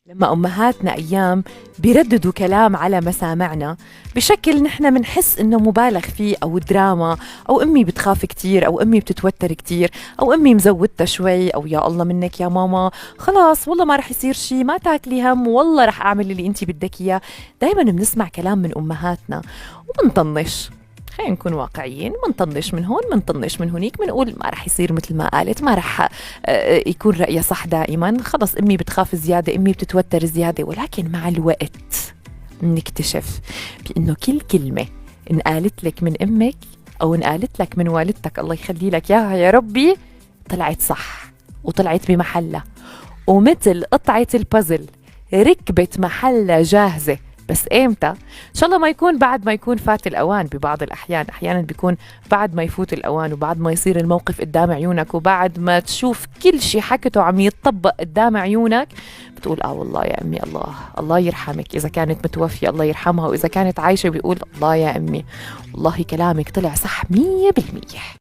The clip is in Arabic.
لما أمهاتنا أيام بيرددوا كلام على مسامعنا بشكل نحن منحس إنه مبالغ فيه أو دراما، أو أمي بتخاف كتير، أو أمي بتتوتر كتير، أو أمي مزودتها شوي، أو يا الله منك يا ماما خلاص والله ما رح يصير شي، ما تاكلي هم والله رح أعمل اللي أنتي بدك إياه. دايما بنسمع كلام من أمهاتنا وبنطنش. خلينا نكون واقعيين، منطنش من هون منطنش من هونيك، بنقول ما رح يصير مثل ما قالت، ما رح يكون رأيها صح دائما، خلص أمي بتخاف زيادة، أمي بتتوتر زيادة. ولكن مع الوقت نكتشف بأنه كل كلمة انقالت لك من أمك أو انقالت لك من والدتك الله يخلي لك إياها يا ربي طلعت صح وطلعت بمحلها، ومثل قطعة البازل ركبت محلها جاهزة. بس إمتى؟ إن شاء الله ما يكون بعد ما يكون فات الأوان. ببعض الأحيان أحيانا بيكون بعد ما يفوت الأوان، وبعد ما يصير الموقف قدام عيونك، وبعد ما تشوف كل شي حكته عم يتطبق قدام عيونك، بتقول والله يا أمي الله الله يرحمك. إذا كانت متوفية الله يرحمها، وإذا كانت عايشة بيقول الله يا أمي والله كلامك طلع صح 100%.